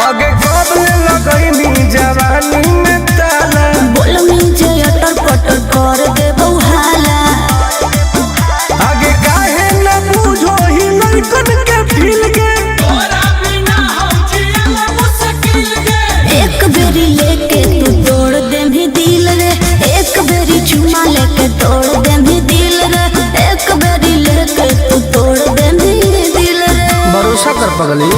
आगे कब लगैनी जवानी में ताला बोल मुझे अटर पटर कर दे बउहाला। आगे काहे न बुझो ही लड़कन के फील के एक बेरी लेके तू तोड़ दे भी दिल रे, एक बेरी चुमा लेके तोड़ दे भी दिल रे, एक बेरी लेके तू तोड़ दे भी दिल रे। भरोसा कर पगली।